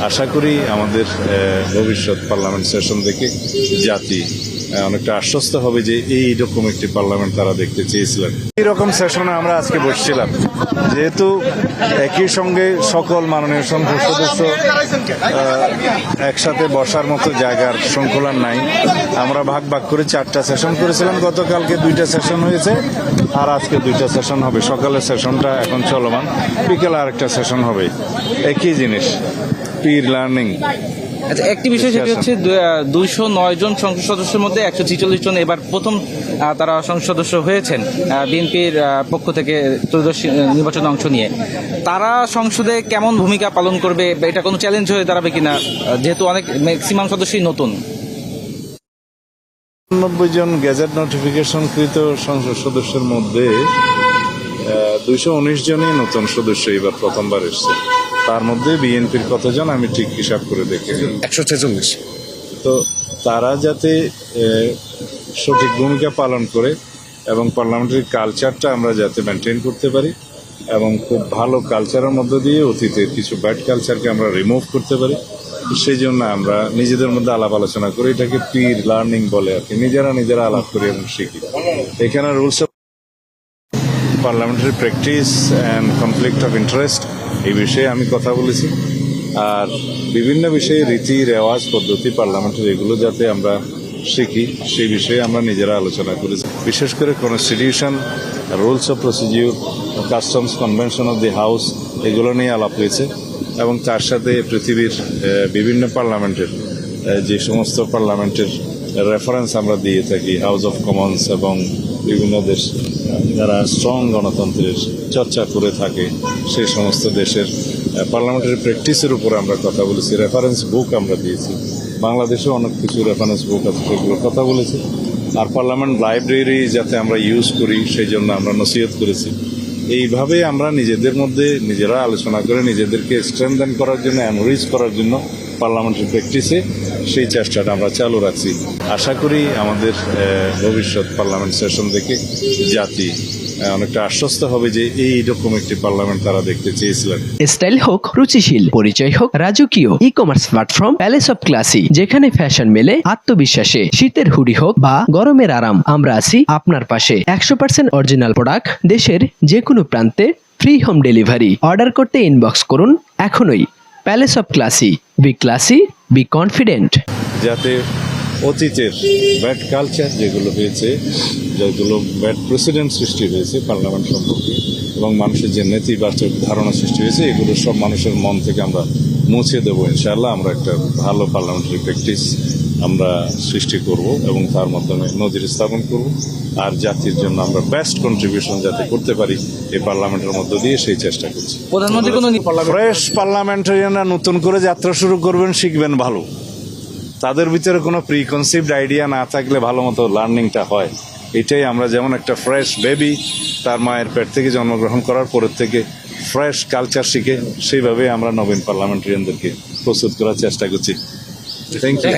আশা করি আমাদের ভবিষ্যৎ পার্লামেন্ট সেশন থেকে জাতি অনেকটা আশ্বস্ত হবে যে এইরকম একটি পার্লামেন্ট তারা দেখতে চেয়েছিলেন। এইরকম সেশনে আমরা আজকে বসছিলাম, যেহেতু একই সঙ্গে সকল মাননীয় সংসদ সদস্য একসাথে বসার মতো জায়গার সংকুলান নাই। আমরা ভাগ ভাগ করে 4টা সেশন করেছিলাম, গতকালকে 2টা সেশন হয়েছে আর আজকে 2টা সেশন হবে। সকালের সেশনটা এখন চলমান, বিকেলে আরেকটা সেশন হবে। একই জিনিস, পির লার্নিং। আচ্ছা, একটি বিষয় সেটি হচ্ছে 209 জন সংসদ সদস্যের মধ্যে 146 জন এবার প্রথম তারা সংসদ সদস্য হয়েছেন বিএনপির পক্ষ থেকে ত্রয়োদশ নির্বাচনে অংশ নিয়ে। তারা সংসদে কেমন ভূমিকা পালন করবে, এটা কোনো চ্যালেঞ্জ হয়ে দাঁড়াবে কিনা, যেহেতু অনেক ম্যাক্সিমাম সদস্যই নতুন? 90 জন গেজেট নোটিফিকেশনকৃত সংসদ সদস্যের মধ্যে 219 জনই নতুন সদস্য এবার প্রথমবার এসছে। তার মধ্যে বিএনপির কতজন আমি ঠিক হিসাব করে দেখেছি, 146। তো তারা যাতে সঠিক ভূমিকা পালন করে এবং পার্লামেন্টারি কালচারটা আমরা যাতে মেনটেন করতে পারি এবং খুব ভালো কালচারের মধ্য দিয়ে অতীতের কিছু ব্যাড কালচারকে আমরা রিমুভ করতে পারি, সেই জন্য আমরা নিজেদের মধ্যে আলাপ আলোচনা করি। এটাকে পির লার্নিং বলে আর কি, নিজেরা আলাপ করি এবং শিখি। এখানে rules of parliamentary practice and conflict of interest এই বিষয়ে আমি কথা বলেছি। আর বিভিন্ন বিষয়ে রীতি রেওয়াজ পদ্ধতি পার্লামেন্টের এগুলো যাতে আমরা শিখি সেই বিষয়ে আমরা নিজেরা আলোচনা করেছি। বিশেষ করে constitution, rules of procedure, customs convention of the house এগুলো নিয়ে আলাপ হয়েছে এবং তার সাথে পৃথিবীর বিভিন্ন পার্লামেন্টের যে সমস্ত পার্লামেন্টের রেফারেন্স আমরা দিয়ে থাকি, হাউস অফ কমন্স এবং বিভিন্ন দেশ যারা স্ট্রং গণতন্ত্রের চর্চা করে থাকে সেই সমস্ত দেশের পার্লামেন্টারি প্র্যাকটিসের উপরে আমরা কথা বলেছি। রেফারেন্স বুক আমরা দিয়েছি, বাংলাদেশেও অনেক কিছু রেফারেন্স বুক আছে সেগুলোর কথা বলেছি। আর পার্লামেন্ট লাইব্রেরি যাতে আমরা ইউজ করি সেই জন্য আমরা নসিহত করেছি। এইভাবে আমরা নিজেদের মধ্যে নিজেরা আলোচনা করে নিজেদেরকে স্ট্রেংথেন করার জন্য, এনরিচ করার জন্য পার্লামেন্টারি প্র্যাকটিসে সেই চেষ্টাটা আমরা চালু রাখছি। আশা করি আমাদের ভবিষ্যৎ পার্লামেন্ট সেশন থেকে জাতি অনেকটা আশ্বস্ত হবে যে এইরকম একটি পার্লামেন্ট তারা দেখতে চেয়েছিলেন। স্টাইল হোক রুচিশীল, পরিচয় হোক রাজকীয়, e commerce platform palace of classy, যেখানে ফ্যাশন মেলে আত্মবিশ্বাসে। শীতের হুডি হোক বা গরমের আরাম, আমরা আছি আপনার পাশে। 100% অরিজিনাল প্রোডাক্ট, দেশের যে কোনো প্রান্তে, ফ্রি হোম ডেলিভারি। অর্ডার করতে ইনবক্স করুন এখনই। Palace of classy, B classy, be confident. যাতে অতীতের ব্যাড কালচার যেগুলো হয়েছে, যেগুলো ব্যাড প্রেসিডেন্ট সৃষ্টি হয়েছে পার্লামেন্ট সম্পর্কে এবং মানুষের যে নেতিবাচক ধারণা সৃষ্টি হয়েছে, এগুলো সব মানুষের মন থেকে আমরা মুছে দেবো ইনশাআল্লাহ। আমরা একটা ভালো পার্লামেন্টারি প্র্যাকটিস আমরা সৃষ্টি করব এবং তার মাধ্যমে নজির স্থাপন করব। আর জাতির জন্য আমরা বেস্ট কন্ট্রিবিউশন যাতে করতে পারি এই পার্লামেন্টের মধ্য দিয়ে সেই চেষ্টা করছি। প্রধানমন্ত্রী কোনো ফ্রেশ পার্লামেন্টারিয়ানরা নতুন করে যাত্রা শুরু করবেন, শিখবেন ভালো। তাদের ভিতরে কোনো প্রিকনসিভড আইডিয়া না থাকলে ভালো মতো লার্নিংটা হয়। এটাই আমরা যেমন একটা ফ্রেশ বেবি তার মায়ের পেট থেকে জন্মগ্রহণ করার পরের থেকে ফ্রেশ কালচার শিখে, সেইভাবে আমরা নবীন পার্লামেন্টারিয়ানদেরকে প্রস্তুত করার চেষ্টা করছি। Thank you.